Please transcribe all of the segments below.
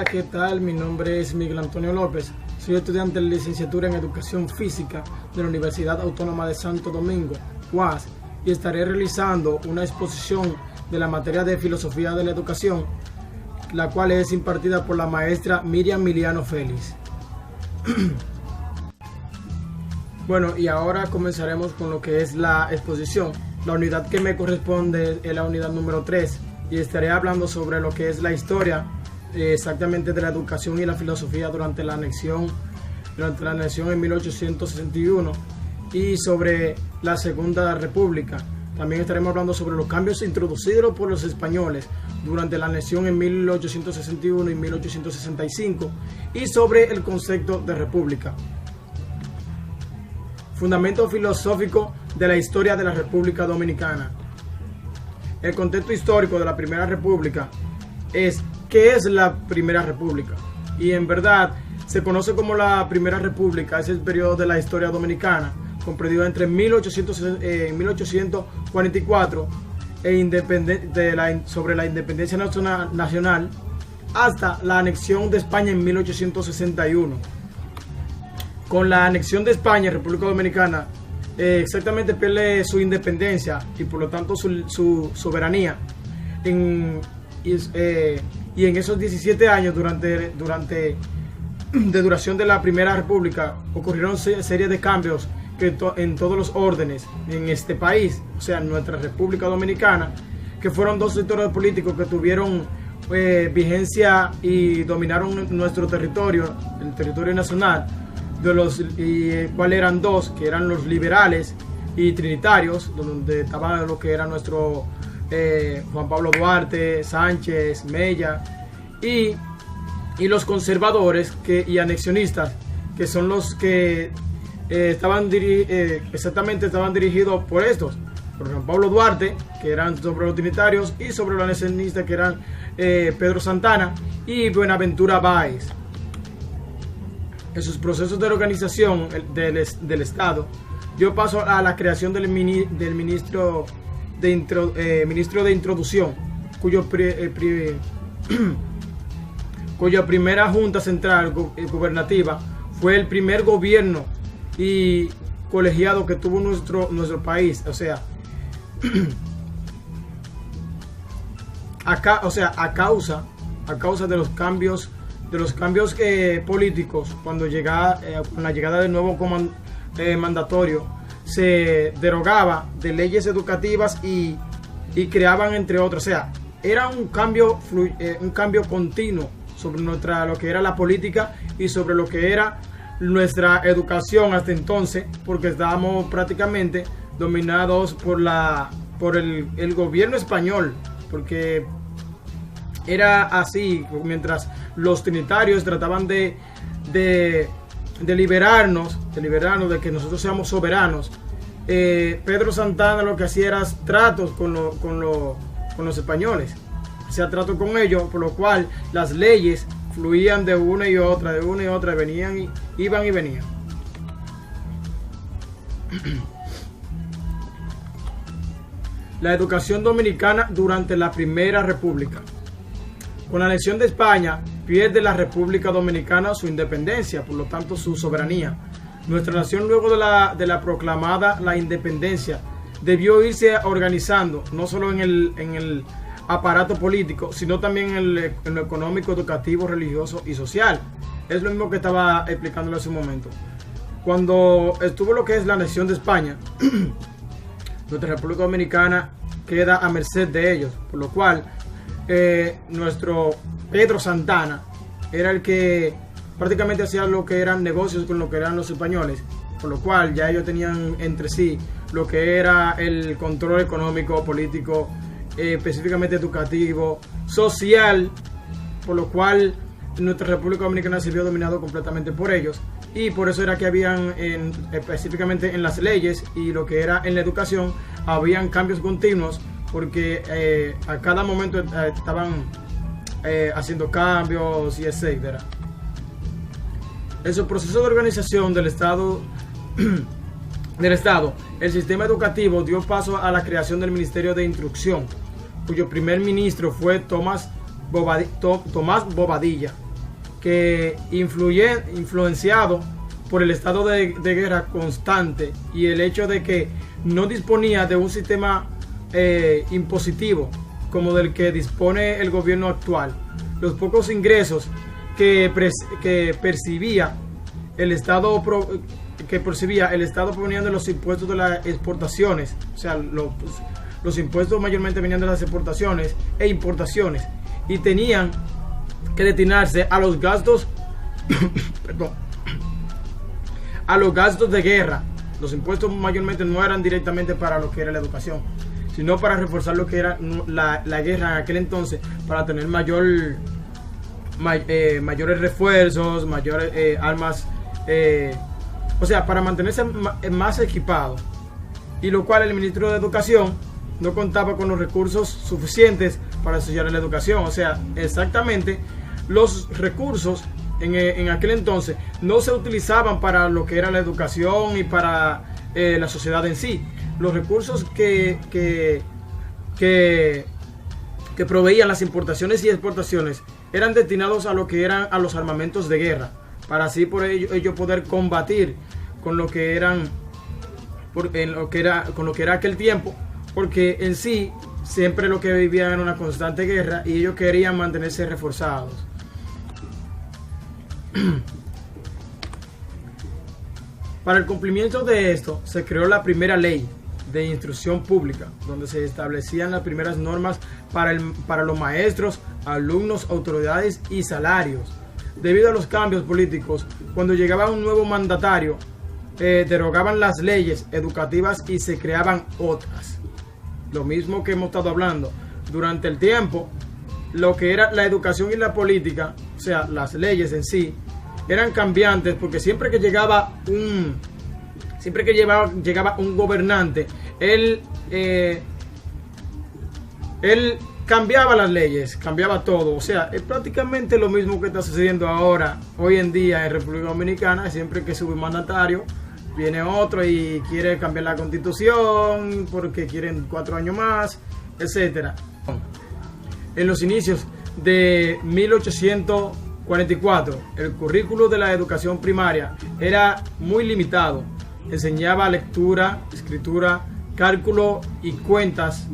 Hola, ¿qué tal? Mi nombre es Miguel Antonio López. Soy estudiante de licenciatura en Educación Física de la Universidad Autónoma de Santo Domingo, UAS, y estaré realizando una exposición de la materia de Filosofía de la Educación, la cual es impartida por la maestra Miriam Miliano Félix. Bueno, y ahora comenzaremos con lo que es la exposición. La unidad que me corresponde es la unidad número 3 y estaré hablando sobre lo que es la historia exactamente de la educación y la filosofía durante la anexión en 1861 y sobre la Segunda República. También estaremos hablando sobre los cambios introducidos por los españoles durante la anexión en 1861 y 1865 y sobre el concepto de república. Fundamento filosófico de la historia de la República Dominicana. El contexto histórico de la Primera República es ¿qué es la Primera República? Y en verdad se conoce como la Primera República, es el periodo de la historia dominicana, comprendido entre 1844 sobre la independencia nacional hasta la anexión de España en 1861. Con la anexión de España, República Dominicana, exactamente pierde su independencia y por lo tanto su soberanía. Y en esos 17 años de duración de la Primera República ocurrieron serie de cambios en todos los órdenes en este país, o sea, en nuestra República Dominicana, que fueron dos sectores políticos que tuvieron vigencia y dominaron nuestro territorio, el territorio nacional, cuáles eran dos, que eran los liberales y trinitarios, donde estaba lo que era nuestro Juan Pablo Duarte, Sánchez, Mella, y los conservadores y anexionistas, que son los que estaban dirigidos por estos, por Juan Pablo Duarte, que eran sobre los trinitarios, y sobre los anexionistas, que eran Pedro Santana y Buenaventura Báez. En sus procesos de organización del Estado, dio paso a la creación del ministro de Introducción, cuya primera junta central gubernativa fue el primer gobierno y colegiado que tuvo nuestro país. O sea, a causa de los cambios políticos, con la llegada del nuevo mandatorio, se derogaba de leyes educativas y creaban entre otros. O sea, era un cambio continuo sobre lo que era la política y sobre lo que era nuestra educación hasta entonces, porque estábamos prácticamente dominados por el gobierno español, porque era así. Mientras los trinitarios trataban de liberarnos, de que nosotros seamos soberanos, Pedro Santana lo que hacía era tratos con los españoles, hacía trato con ellos, por lo cual las leyes fluían de una y otra, iban y venían. La educación dominicana durante la Primera República. Con la anexión de España, pierde la República Dominicana su independencia, por lo tanto su soberanía. Nuestra nación, luego de la proclamada la independencia, debió irse organizando, no solo en el aparato político, sino también en lo económico, educativo, religioso y social. Es lo mismo que estaba explicándolo hace un momento. Cuando estuvo lo que es la anexión de España, nuestra República Dominicana queda a merced de ellos, por lo cual nuestro Pedro Santana era el que prácticamente hacía lo que eran negocios con lo que eran los españoles, por lo cual ya ellos tenían entre sí lo que era el control económico, político, específicamente educativo, social, por lo cual nuestra República Dominicana se vio dominado completamente por ellos, y por eso era que habían específicamente en las leyes y lo que era en la educación habían cambios continuos, porque a cada momento estaban haciendo cambios y etcétera. En su proceso de organización del Estado, el sistema educativo dio paso a la creación del Ministerio de Instrucción, cuyo primer ministro fue Tomás Bobadilla, que influenciado por el estado de guerra constante y el hecho de que no disponía de un sistema impositivo como del que dispone el gobierno actual, los pocos ingresos que percibía el Estado proveniendo de los impuestos de las exportaciones, o sea, los impuestos mayormente venían de las exportaciones e importaciones, y tenían que destinarse a los gastos perdón, a los gastos de guerra. Los impuestos mayormente no eran directamente para lo que era la educación, sino para reforzar lo que era la guerra en aquel entonces, para tener mayores refuerzos, mayores armas, o sea, para mantenerse más equipado. Y lo cual el ministro de Educación no contaba con los recursos suficientes para desarrollar la educación. O sea, exactamente, los recursos en aquel entonces no se utilizaban para lo que era la educación y para la sociedad en sí. Los recursos que proveían las importaciones y exportaciones eran destinados a lo que eran a los armamentos de guerra, para así por ello poder combatir con lo que eran con lo que era aquel tiempo, porque en sí siempre lo que vivían era una constante guerra y ellos querían mantenerse reforzados. Para el cumplimiento de esto se creó la primera ley de instrucción pública, donde se establecían las primeras normas para los maestros, alumnos, autoridades y salarios. Debido a los cambios políticos, cuando llegaba un nuevo mandatario, derogaban las leyes educativas y se creaban otras. Lo mismo que hemos estado hablando durante el tiempo, lo que era la educación y la política, o sea, las leyes en sí, eran cambiantes, porque siempre que llegaba un gobernante, él cambiaba las leyes, cambiaba todo. O sea, es prácticamente lo mismo que está sucediendo ahora, hoy en día en República Dominicana. Siempre que sube un mandatario, viene otro y quiere cambiar la constitución porque quieren 4 años más, etcétera. En los inicios de 1844, el currículo de la educación primaria era muy limitado. Enseñaba lectura, escritura, cálculo y cuentas,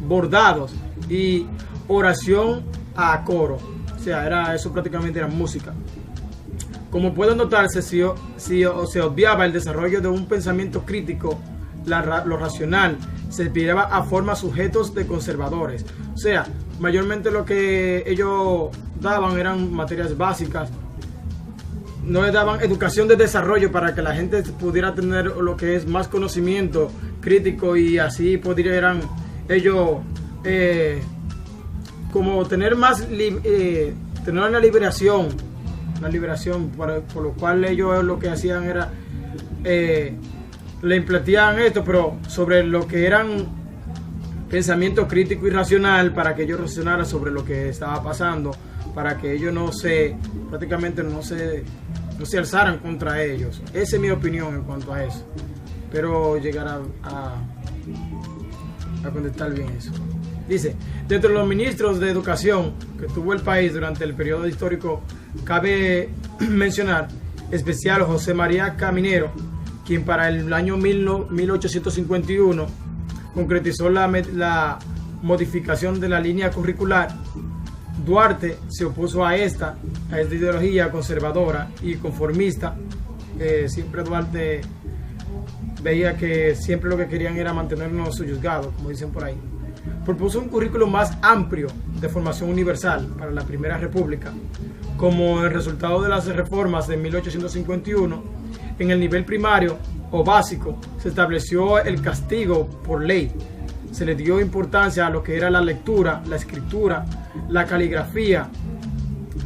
bordados y oración a coro. O sea, eso prácticamente era música. Como pueden notarse, se obviaba el desarrollo de un pensamiento crítico, lo racional, se inspiraba a formar sujetos de conservadores. O sea, mayormente lo que ellos daban eran materias básicas. No les daban educación de desarrollo para que la gente pudiera tener lo que es más conocimiento crítico, y así pudieran ellos como tener más tener una liberación, por lo cual ellos lo que hacían era le implantaban esto, pero sobre lo que eran pensamiento crítico y racional, para que ellos racionaran sobre lo que estaba pasando, para que ellos no se alzaran contra ellos. Esa es mi opinión en cuanto a eso. Pero llegar a contestar bien eso. Dice, dentro de los ministros de educación que tuvo el país durante el periodo histórico, cabe mencionar especial José María Caminero, quien para el año 1851 concretizó la modificación de la línea curricular. Duarte se opuso a esta ideología conservadora y conformista. Siempre Duarte veía que siempre lo que querían era mantenernos subyugados, como dicen por ahí. Propuso un currículo más amplio de formación universal para la Primera República. Como el resultado de las reformas de 1851, en el nivel primario o básico se estableció el castigo por ley. Se le dio importancia a lo que era la lectura, la escritura, la caligrafía,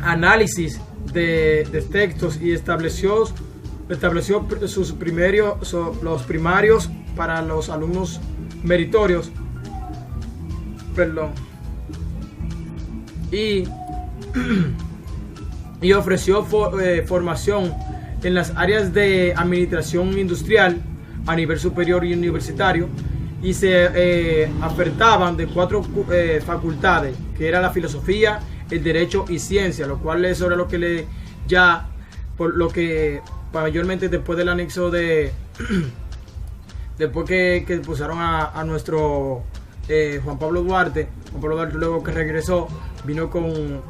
análisis de textos, y estableció los primarios para los alumnos meritorios. Y ofreció formación en las áreas de administración industrial a nivel superior y universitario, y se ofertaban de 4 facultades, que era la filosofía, el derecho y ciencia, lo cual es sobre lo que por lo que mayormente después del anexo después que pusieron a nuestro Juan Pablo Duarte luego que regresó, vino con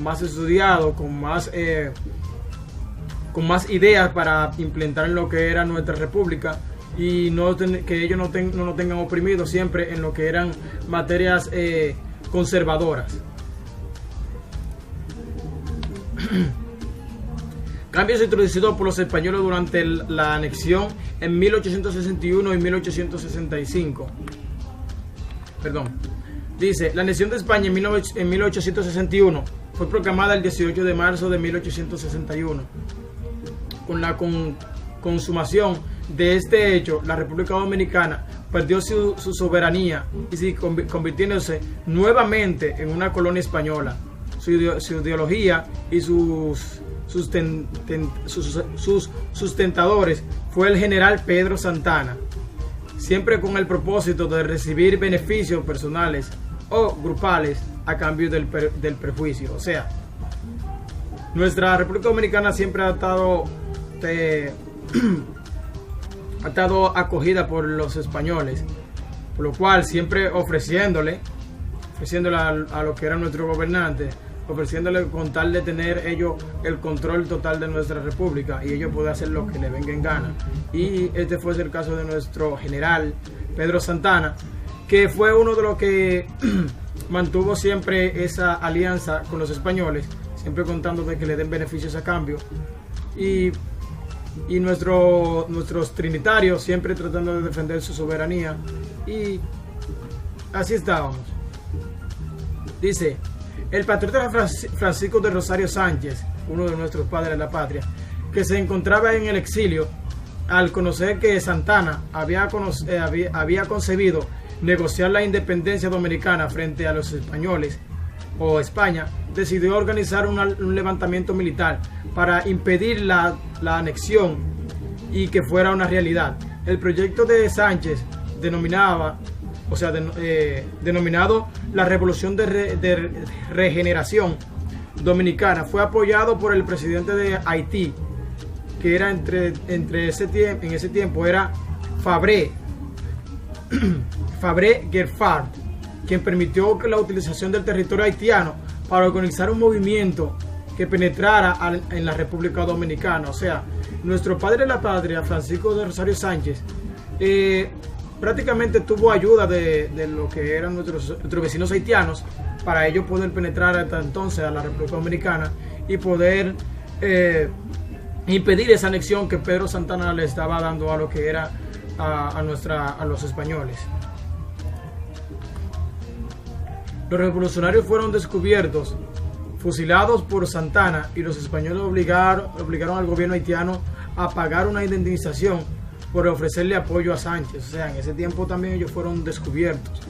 más estudiado, con más ideas para implementar en lo que era nuestra república, y que ellos no nos tengan oprimidos siempre en lo que eran materias conservadoras. Cambios introducidos por los españoles durante la anexión en 1861 y 1865. Dice, la anexión de España en 1861 fue proclamada el 18 de marzo de 1861. Con la consumación de este hecho, la República Dominicana perdió su soberanía y convirtiéndose nuevamente en una colonia española. Su ideología y sus sustentadores fue el general Pedro Santana, siempre con el propósito de recibir beneficios personales o grupales a cambio del prejuicio. O sea, nuestra República Dominicana siempre ha estado acogida por los españoles, por lo cual siempre ofreciéndole a lo que eran nuestros gobernantes, ofreciéndole con tal de tener ellos el control total de nuestra república y ellos pueden hacer lo que le venga en gana. Y este fue el caso de nuestro general Pedro Santana, que fue uno de los que mantuvo siempre esa alianza con los españoles, siempre contando de que le den beneficios a cambio, y nuestros trinitarios siempre tratando de defender su soberanía, y así estábamos. Dice, el patriota Francisco de Rosario Sánchez, uno de nuestros padres de la patria, que se encontraba en el exilio, al conocer que Santana había concebido negociar la independencia dominicana frente a los españoles o España, decidió organizar un levantamiento militar para impedir la anexión y que fuera una realidad. El proyecto de Sánchez, denominado la Revolución de Regeneración Dominicana, fue apoyado por el presidente de Haití, que era en ese tiempo era Fabre Gerfard, quien permitió la utilización del territorio haitiano para organizar un movimiento que penetrara en la República Dominicana. O sea, nuestro padre de la patria, Francisco de Rosario Sánchez, prácticamente tuvo ayuda de lo que eran nuestros vecinos haitianos para ellos poder penetrar hasta entonces a la República Dominicana y poder impedir esa anexión que Pedro Santana le estaba dando a lo que era a los españoles. Los revolucionarios fueron descubiertos, fusilados por Santana, y los españoles obligaron al gobierno haitiano a pagar una indemnización por ofrecerle apoyo a Sánchez. O sea, en ese tiempo también ellos fueron descubiertos.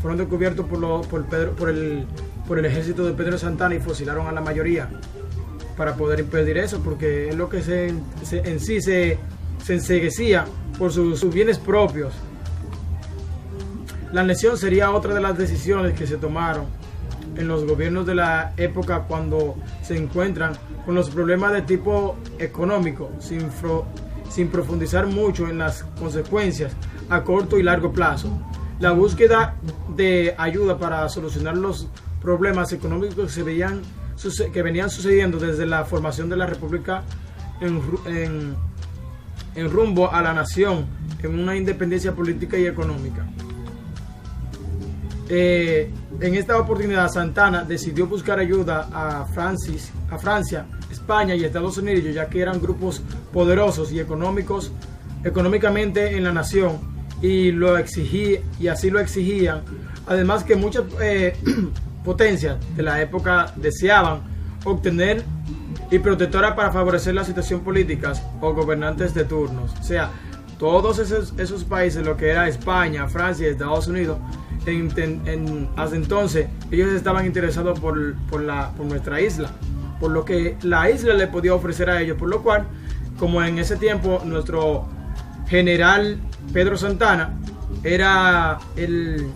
Fueron descubiertos por el ejército de Pedro Santana y fusilaron a la mayoría para poder impedir eso, porque es lo que se enceguecía por sus bienes propios. La anexión sería otra de las decisiones que se tomaron en los gobiernos de la época cuando se encuentran con los problemas de tipo económico, sin profundizar mucho en las consecuencias a corto y largo plazo. La búsqueda de ayuda para solucionar los problemas económicos que venían sucediendo desde la formación de la República en rumbo a la nación, en una independencia política y económica. En esta oportunidad, Santana decidió buscar ayuda a Francia, España y Estados Unidos, ya que eran grupos poderosos y económicamente en la nación, y así lo exigían. Además que muchas potencias de la época deseaban obtener y protectora para favorecer la situación política o gobernantes de turnos. O sea, todos esos países, lo que era España, Francia y Estados Unidos, hasta entonces ellos estaban interesados por nuestra isla, por lo que la isla le podía ofrecer a ellos, por lo cual, como en ese tiempo nuestro general Pedro Santana era el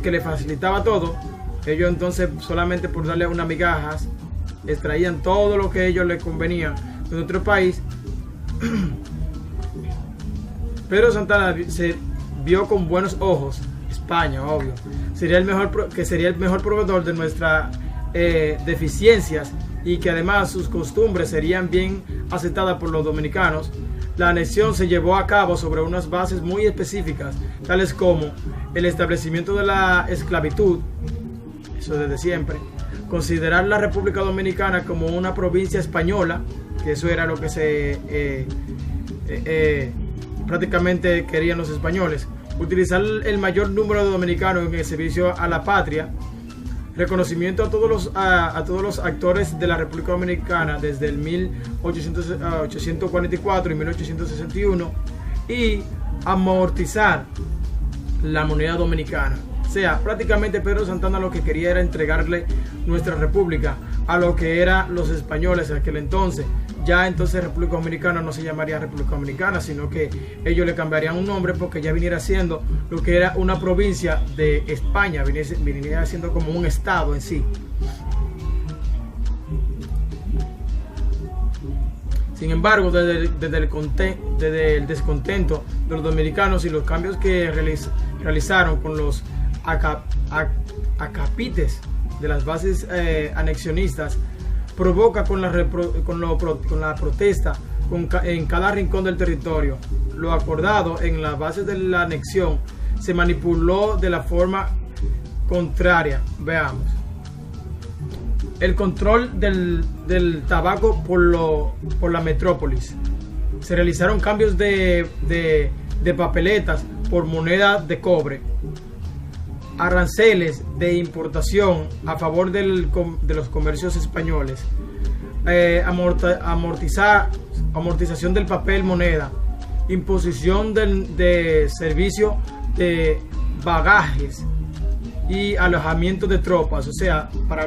que le facilitaba todo. Ellos entonces, solamente por darle unas migajas, extraían todo lo que a ellos les convenía de nuestro país. Pedro Santana se vio con buenos ojos España, obvio. Sería el mejor proveedor de nuestras deficiencias, y que además sus costumbres serían bien aceptadas por los dominicanos. La anexión se llevó a cabo sobre unas bases muy específicas, tales como el establecimiento de la esclavitud, eso desde siempre, considerar la República Dominicana como una provincia española, que eso era lo que prácticamente querían los españoles, utilizar el mayor número de dominicanos en el servicio a la patria, reconocimiento a todos los actores de la República Dominicana desde el 1844 y 1861, y amortizar la moneda dominicana. O sea, prácticamente Pedro Santana lo que quería era entregarle nuestra república a lo que eran los españoles en aquel entonces. Ya entonces República Dominicana no se llamaría República Dominicana, sino que ellos le cambiarían un nombre, porque ya viniera siendo lo que era una provincia de España, viniera siendo como un estado en sí. Sin embargo, desde el descontento de los dominicanos y los cambios que realizaron con los acapites de las bases anexionistas, provoca con la protesta en cada rincón del territorio. Lo acordado en las bases de la anexión se manipuló de la forma contraria. Veamos. El control del tabaco por la metrópolis. Se realizaron cambios de papeletas por moneda de cobre. Aranceles de importación a favor de los comercios españoles. Amortización del papel moneda. Imposición de servicio de bagajes y alojamiento de tropas, o sea, para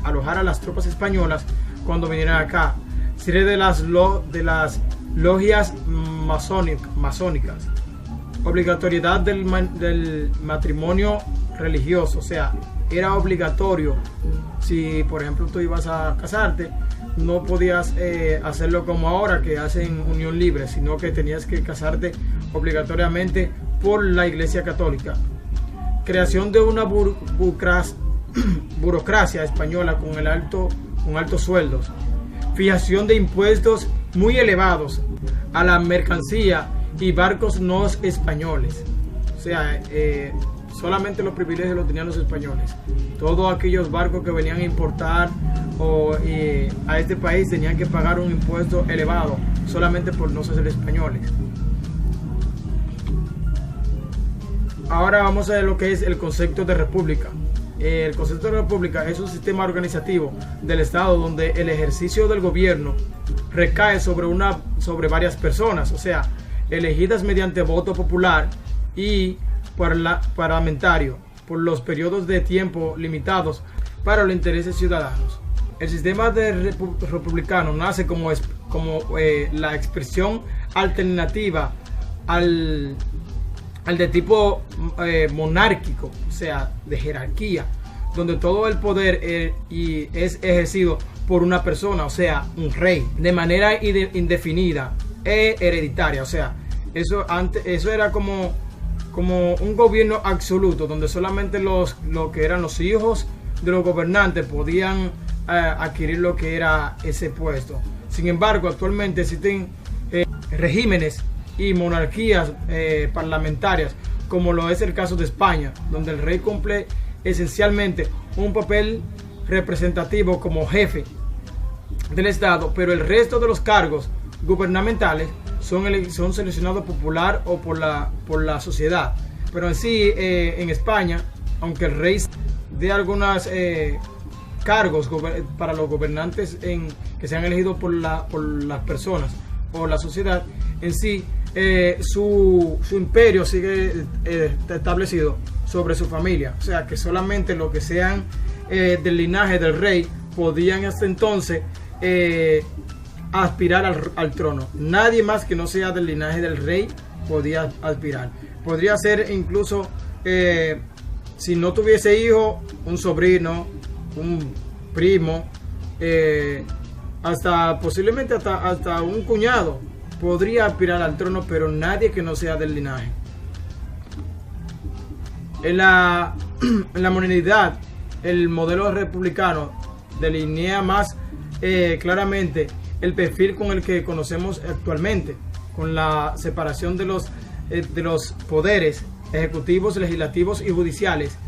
alojar a las tropas españolas cuando vinieran acá. Serie de las logias masónicas. Obligatoriedad del matrimonio religioso, o sea, era obligatorio. Si por ejemplo tú ibas a casarte, no podías hacerlo como ahora, que hacen unión libre, sino que tenías que casarte obligatoriamente por la Iglesia Católica. Creación de una burocracia española con altos sueldos. Fijación de impuestos muy elevados a la mercancía y barcos no españoles. O sea, solamente los privilegios los tenían los españoles. Todos aquellos barcos que venían a importar a este país tenían que pagar un impuesto elevado solamente por no ser españoles. Ahora vamos a ver lo que es el concepto de república. El concepto de república es un sistema organizativo del Estado donde el ejercicio del gobierno recae sobre varias personas, o sea, elegidas mediante voto popular y parlamentario por los periodos de tiempo limitados para los intereses ciudadanos. El sistema republicano nace como la expresión alternativa al de tipo monárquico, o sea, de jerarquía, donde todo el poder es ejercido por una persona, o sea, un rey, de manera indefinida e hereditaria. O sea, eso era como un gobierno absoluto, donde solamente lo que eran los hijos de los gobernantes podían adquirir lo que era ese puesto. Sin embargo, actualmente existen regímenes y monarquías parlamentarias, como lo es el caso de España, donde el rey cumple esencialmente un papel representativo como jefe del Estado, pero el resto de los cargos gubernamentales son seleccionados popular o por la sociedad. Pero en sí, en España, aunque el rey dé algunos cargos para los gobernantes que sean elegidos por las personas o la sociedad, en sí, su imperio sigue establecido sobre su familia. O sea, que solamente los que sean del linaje del rey podían hasta entonces aspirar al trono. Nadie más que no sea del linaje del rey podía aspirar. Podría ser incluso, si no tuviese hijo, un sobrino, un primo, posiblemente hasta un cuñado podría aspirar al trono, pero nadie que no sea del linaje. En la modernidad, el modelo republicano delinea más claramente el perfil con el que conocemos actualmente, con la separación de los poderes ejecutivos, legislativos y judiciales,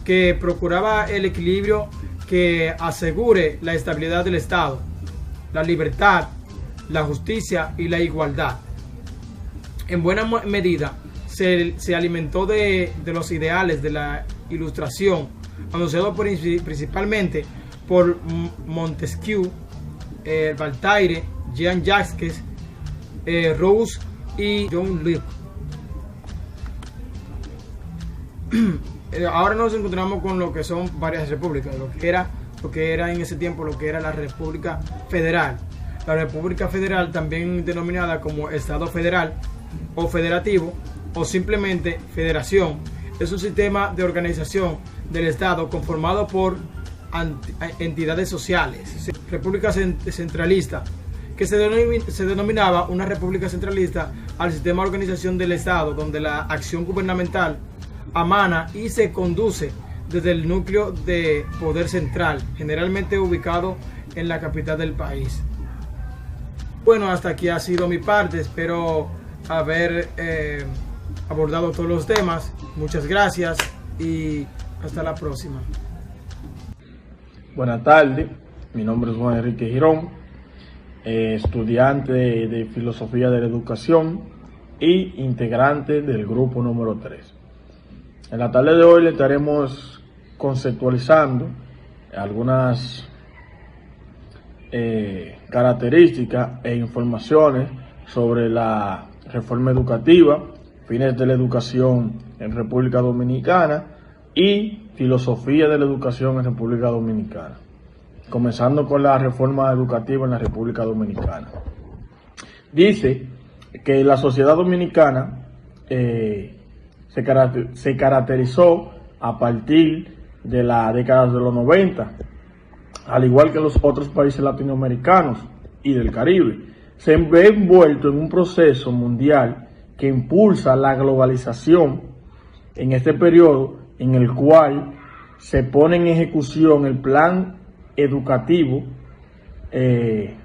que procuraba el equilibrio que asegure la estabilidad del Estado, la libertad, la justicia y la igualdad. En buena medida se alimentó de los ideales de la Ilustración, anunciados principalmente por Montesquieu, Voltaire, Jean-Jacques Rousseau y John Locke. Ahora nos encontramos con lo que son varias repúblicas, lo que era en ese tiempo lo que era la República Federal. La República Federal, también denominada como Estado Federal o Federativo o simplemente Federación, es un sistema de organización del Estado conformado por entidades sociales. República centralista, que se denominaba una república centralista al sistema de organización del Estado, donde la acción gubernamental emana y se conduce desde el núcleo de poder central, generalmente ubicado en la capital del país. Bueno, hasta aquí ha sido mi parte. Espero haber abordado todos los temas. Muchas gracias y hasta la próxima. Buenas tardes, mi nombre es Juan Enrique Girón, estudiante de Filosofía de la Educación y integrante del grupo número 3. En la tarde de hoy le estaremos conceptualizando algunas características e informaciones sobre la reforma educativa, fines de la educación en República Dominicana y filosofía de la educación en República Dominicana. Comenzando con la reforma educativa en la República Dominicana. Dice que la sociedad dominicana se caracterizó a partir de la década de los 90, al igual que los otros países latinoamericanos y del Caribe. Se ve envuelto en un proceso mundial que impulsa la globalización en este periodo, en el cual se pone en ejecución el plan educativo, en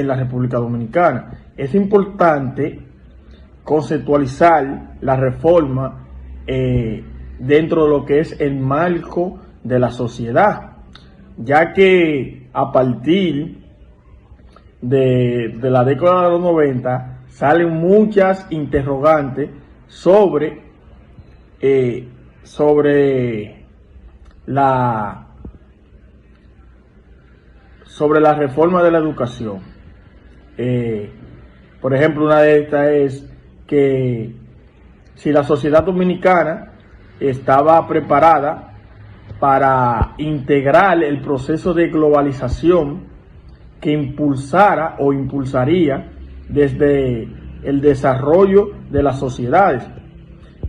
la República Dominicana. Es importante conceptualizar la reforma dentro de lo que es el marco de la sociedad, ya que a partir de la década de los 90 salen muchas interrogantes sobre la reforma de la educación. Por ejemplo, una de estas es que si la sociedad dominicana estaba preparada para integrar el proceso de globalización que impulsara o impulsaría desde el desarrollo de las sociedades.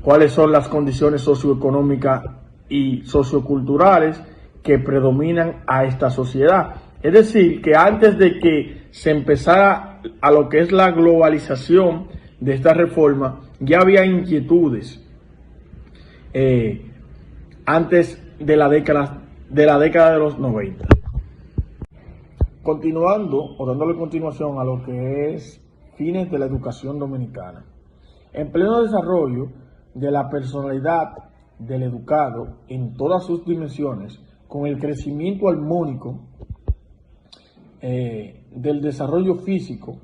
¿Cuáles son las condiciones socioeconómicas y socioculturales que predominan a esta sociedad? Es decir, que antes de que se empezara a lo que es la globalización de esta reforma, ya había inquietudes antes de la década de los 90. Continuando o dándole continuación a lo que es fines de la educación dominicana. En pleno desarrollo de la personalidad del educado en todas sus dimensiones, con el crecimiento armónico del desarrollo físico,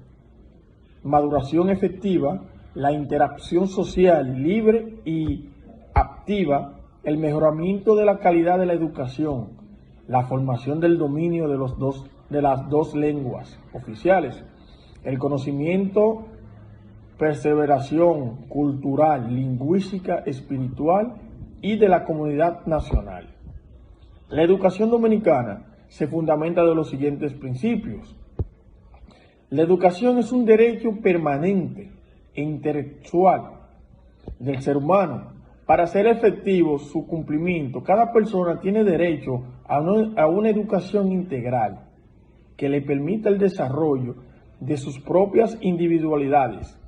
maduración efectiva, la interacción social libre y activa, el mejoramiento de la calidad de la educación, la formación del dominio de las dos lenguas oficiales, el conocimiento, perseveración cultural, lingüística, espiritual y de la comunidad nacional. La educación dominicana se fundamenta de los siguientes principios. La educación es un derecho permanente e intelectual del ser humano. Para hacer efectivo su cumplimiento, cada persona tiene derecho a una educación integral que le permita el desarrollo de sus propias individualidades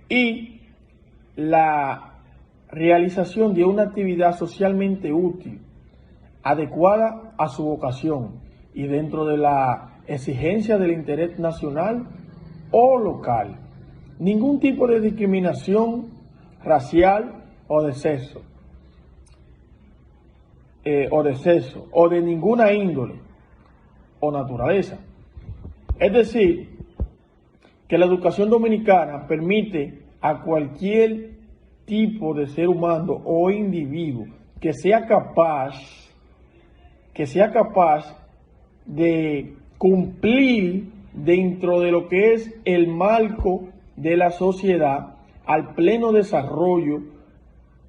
y la realización de una actividad socialmente útil, adecuada a su vocación y dentro de la exigencia del interés nacional o local. Ningún tipo de discriminación racial o de sexo, o de ninguna índole o naturaleza. Es decir, que la educación dominicana permite a cualquier tipo de ser humano o individuo que sea capaz de cumplir dentro de lo que es el marco de la sociedad al pleno desarrollo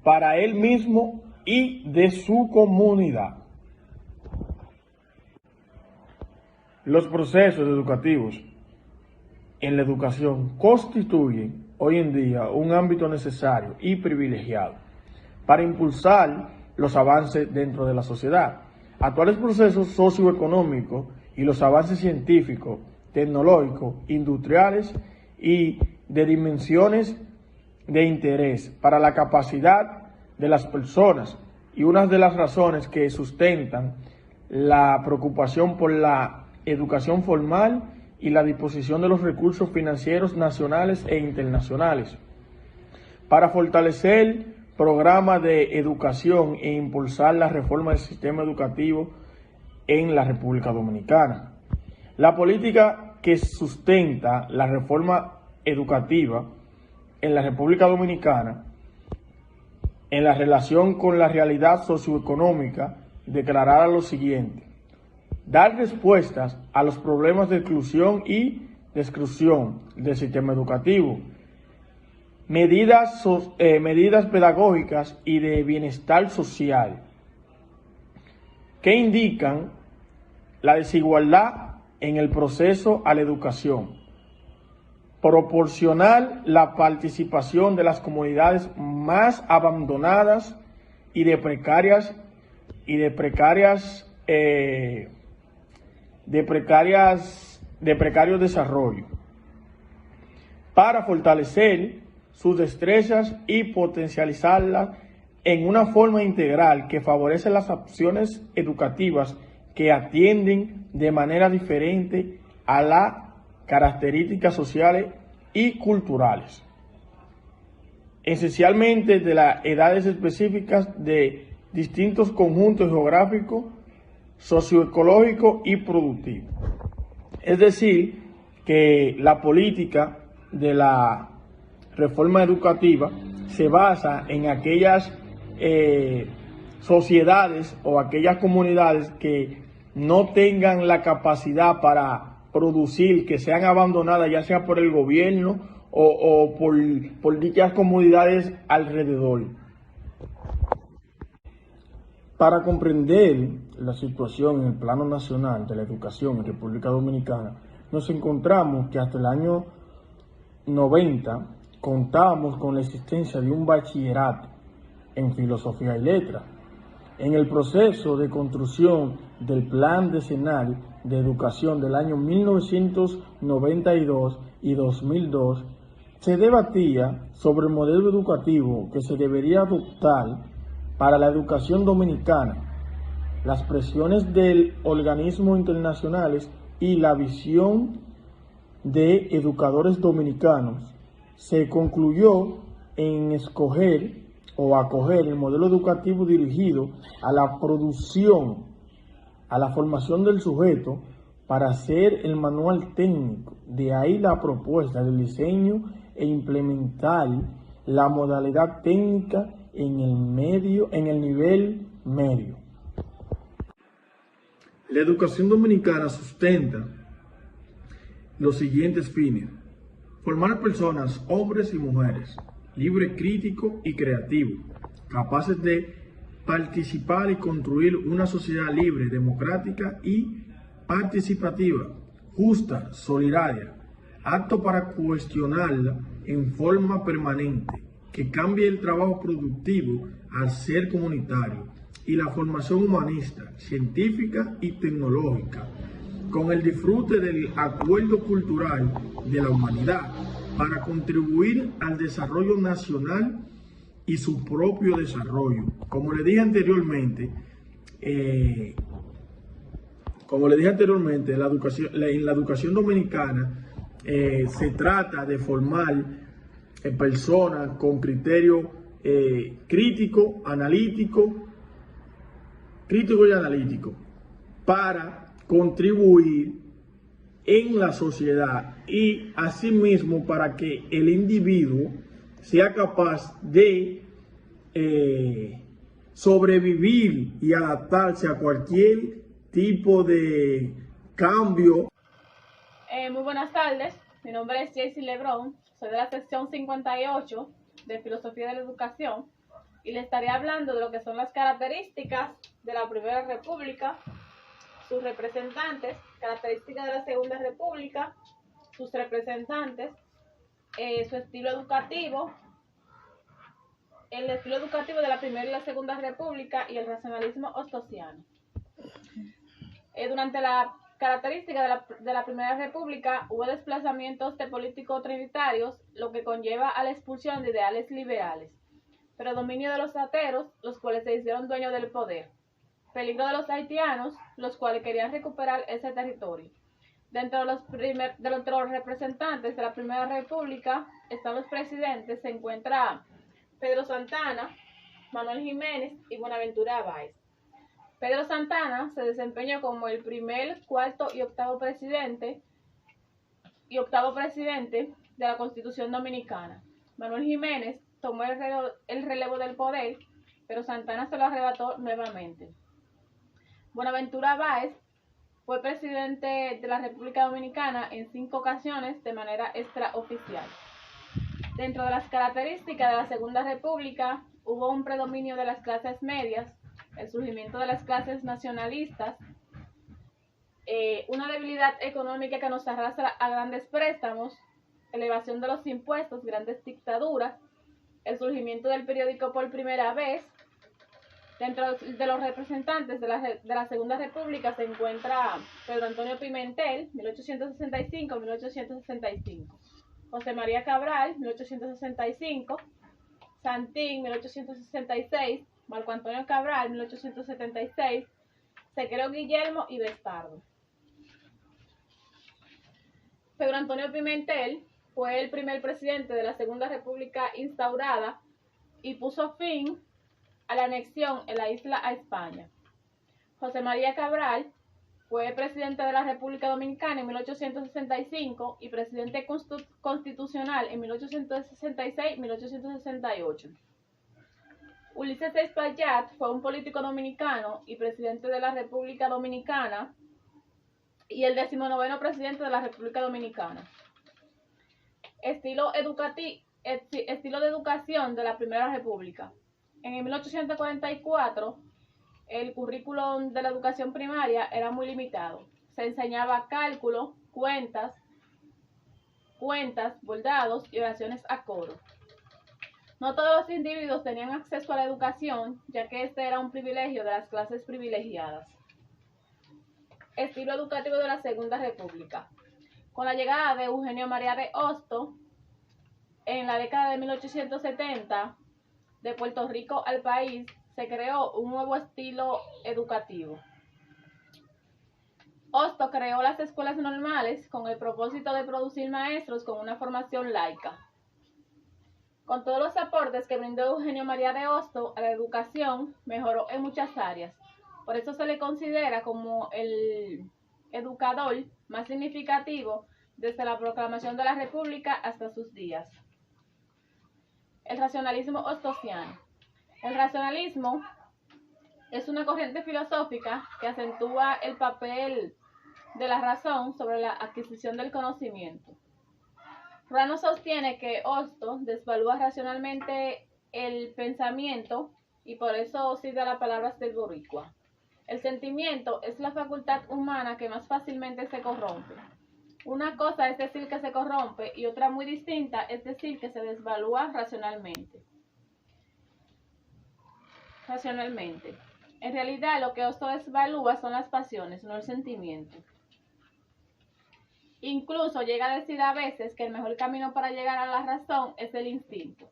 para él mismo y de su comunidad. Los procesos educativos en la educación constituyen hoy en día un ámbito necesario y privilegiado para impulsar los avances dentro de la sociedad. Actuales procesos socioeconómicos y los avances científicos, tecnológicos, industriales y de dimensiones de interés para la capacidad de las personas, y una de las razones que sustentan la preocupación por la educación formal y la disposición de los recursos financieros nacionales e internacionales para fortalecer programas de educación e impulsar la reforma del sistema educativo en la República Dominicana. La política que sustenta la reforma educativa en la República Dominicana en la relación con la realidad socioeconómica declarará lo siguiente: dar respuestas a los problemas de exclusión y de exclusión del sistema educativo, medidas pedagógicas y de bienestar social que indican la desigualdad en el proceso a la educación, proporcionar la participación de las comunidades más abandonadas y de precarios desarrollo, para fortalecer sus destrezas y potencializarlas en una forma integral que favorece las acciones educativas que atienden de manera diferente a las características sociales y culturales, esencialmente de las edades específicas de distintos conjuntos geográficos, socioecológicos y productivos. Es decir, que la política de la reforma educativa se basa en aquellas sociedades o aquellas comunidades que no tengan la capacidad para producir, que sean abandonadas ya sea por el gobierno o por dichas comunidades alrededor. Para comprender la situación en el plano nacional de la educación en República Dominicana, nos encontramos que hasta el año 90 contábamos con la existencia de un bachillerato en filosofía y letras. En el proceso de construcción del Plan Decenal de Educación del año 1992 y 2002, se debatía sobre el modelo educativo que se debería adoptar para la educación dominicana, las presiones de organismos internacionales y la visión de educadores dominicanos. Se concluyó en escoger o acoger el modelo educativo dirigido a la producción, a la formación del sujeto para hacer el manual técnico. De ahí la propuesta del diseño e implementar la modalidad técnica en el nivel medio. La educación dominicana sustenta los siguientes fines: formar personas, hombres y mujeres, libre, crítico y creativo, capaces de participar y construir una sociedad libre, democrática y participativa, justa, solidaria, apto para cuestionarla en forma permanente, que cambie el trabajo productivo al ser comunitario y la formación humanista, científica y tecnológica, con el disfrute del acuerdo cultural de la humanidad para contribuir al desarrollo nacional y su propio desarrollo. Como le dije anteriormente, en la educación dominicana se trata de formar personas con criterio crítico y analítico para contribuir en la sociedad y asimismo para que el individuo sea capaz de sobrevivir y adaptarse a cualquier tipo de cambio. Muy buenas tardes, mi nombre es Jaycee Lebrón, soy de la sección 58 de Filosofía de la Educación y le estaré hablando de lo que son las características de la Primera República, sus representantes, características de la Segunda República, sus representantes, su estilo educativo, el estilo educativo de la Primera y la Segunda República y el racionalismo ostosiano. Durante la característica de la Primera República hubo desplazamientos de políticos trinitarios, lo que conlleva a la expulsión de ideales liberales, predominio de los ateros, los cuales se hicieron dueños del poder, peligro de los haitianos, los cuales querían recuperar ese territorio. Dentro de los representantes de la Primera República están los presidentes, se encuentra Pedro Santana, Manuel Jiménez y Buenaventura Báez. Pedro Santana se desempeñó como el primer, cuarto y octavo presidente de la Constitución Dominicana. Manuel Jiménez tomó el relevo del poder, pero Santana se lo arrebató nuevamente. Buenaventura Báez fue presidente de la República Dominicana en 5 ocasiones de manera extraoficial. Dentro de las características de la Segunda República hubo un predominio de las clases medias, el surgimiento de las clases nacionalistas, una debilidad económica que nos arrastra a grandes préstamos, elevación de los impuestos, grandes dictaduras, el surgimiento del periódico por primera vez. Dentro de los representantes de la Segunda República se encuentra Pedro Antonio Pimentel, 1865-1865, José María Cabral, 1865, Santín, 1866, Marco Antonio Cabral, 1876, Sequero Guillermo y Bestardo. Pedro Antonio Pimentel fue el primer presidente de la Segunda República instaurada y puso fin a la anexión en la isla a España. José María Cabral fue presidente de la República Dominicana en 1865 y presidente constitucional en 1866-1868. Ulises Espaillat fue un político dominicano y presidente de la República Dominicana y el 19º presidente de la República Dominicana. Estilo de educación de la Primera República. En 1844, el currículum de la educación primaria era muy limitado. Se enseñaba cálculo, cuentas, bordados y oraciones a coro. No todos los individuos tenían acceso a la educación, ya que este era un privilegio de las clases privilegiadas. Estilo educativo de la Segunda República. Con la llegada de Eugenio María de Hostos, en la década de 1870, de Puerto Rico al país, se creó un nuevo estilo educativo. Hostos creó las escuelas normales con el propósito de producir maestros con una formación laica. Con todos los aportes que brindó Eugenio María de Hostos a la educación, mejoró en muchas áreas. Por eso se le considera como el educador más significativo desde la proclamación de la República hasta sus días. El racionalismo ostosiano. El racionalismo es una corriente filosófica que acentúa el papel de la razón sobre la adquisición del conocimiento. Rano sostiene que Hostos desvalúa racionalmente el pensamiento y por eso cita las palabras del boricua. El sentimiento es la facultad humana que más fácilmente se corrompe. Una cosa es decir que se corrompe y otra muy distinta es decir que se desvalúa racionalmente. En realidad, lo que esto desvalúa son las pasiones, no el sentimiento. Incluso llega a decir a veces que el mejor camino para llegar a la razón es el instinto.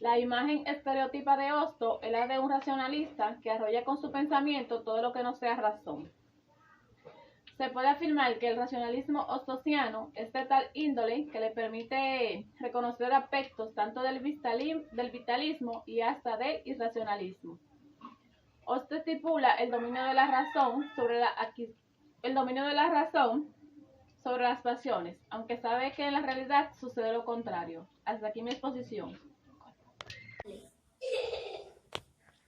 La imagen estereotipa de Hosto es la de un racionalista que arrolla con su pensamiento todo lo que no sea razón. Se puede afirmar que el racionalismo ostosiano es de tal índole que le permite reconocer aspectos tanto del vitalismo y hasta del irracionalismo. Hosto estipula el dominio de la razón sobre las pasiones, aunque sabe que en la realidad sucede lo contrario. Hasta aquí mi exposición.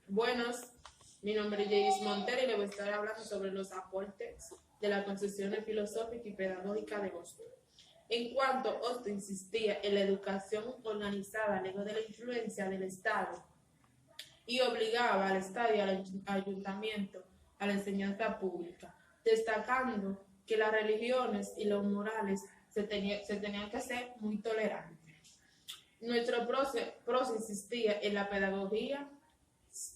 Buenas, mi nombre es Jadis Montero y le voy a estar hablando sobre los aportes de la concepción filosófica y pedagógica de Hosto. En cuanto Hosto insistía en la educación organizada lejos de la influencia del Estado y obligaba al Estado y al ayuntamiento a la enseñanza pública, destacando que las religiones y los morales se tenían que ser muy tolerantes. Nuestro proceso insistía en la pedagogía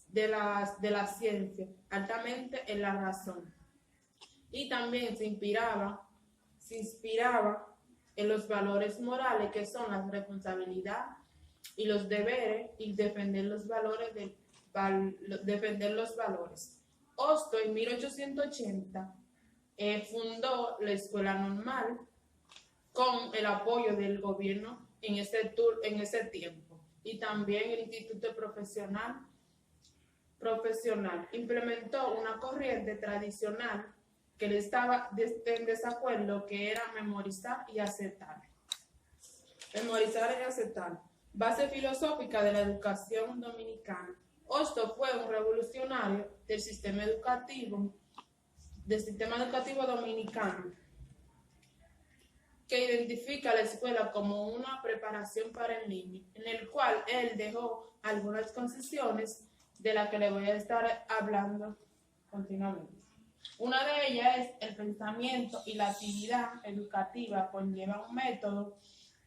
de la ciencia, altamente en la razón. Y también se inspiraba en los valores morales que son la responsabilidad y los deberes y defender los valores. Hosto en 1880 fundó la Escuela Normal con el apoyo del gobierno en ese tiempo y también el Instituto Profesional. Implementó una corriente tradicional que le estaba en desacuerdo, que era memorizar y aceptar. Base filosófica de la educación dominicana. Hosto fue un revolucionario del sistema educativo dominicano, que identifica a la escuela como una preparación para el niño, en el cual él dejó algunas concesiones de las que le voy a estar hablando continuamente. Una de ellas es el pensamiento y la actividad educativa conlleva un método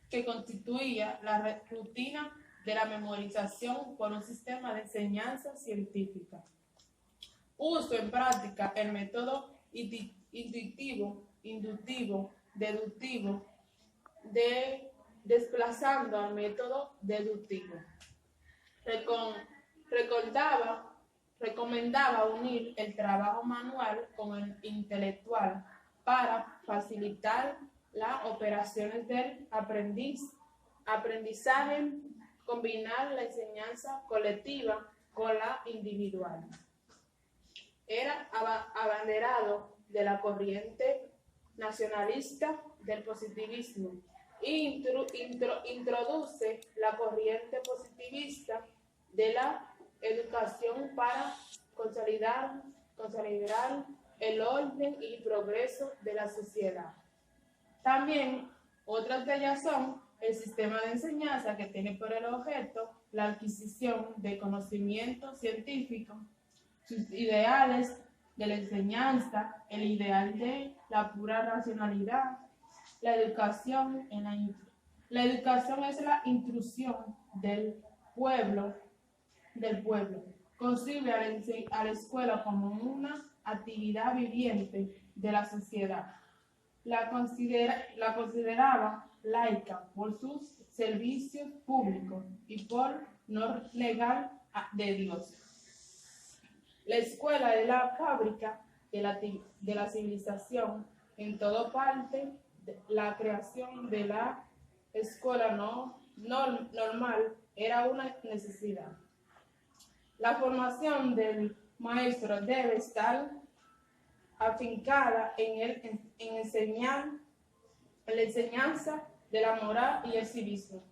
que constituía la rutina de la memorización por un sistema de enseñanza científica. Uso en práctica el método inductivo, deductivo, desplazando al método deductivo. Recomendaba unir el trabajo manual con el intelectual para facilitar las operaciones del aprendizaje, combinar la enseñanza colectiva con la individual. Era abanderado de la corriente nacionalista del positivismo e introduce la corriente positivista de la educación para consolidar el orden y progreso de la sociedad. También otras de ellas son el sistema de enseñanza, que tiene por el objeto la adquisición de conocimiento científico, sus ideales de la enseñanza, el ideal de la pura racionalidad, la educación es la intrusión del pueblo, concibe a la escuela como una actividad viviente de la sociedad. La consideraba laica por sus servicios públicos y por norma legal de Dios. La escuela es la fábrica de la civilización. En toda parte, la creación de la escuela normal era una necesidad. La formación del maestro debe estar afincada en la enseñanza de la moral y el civismo.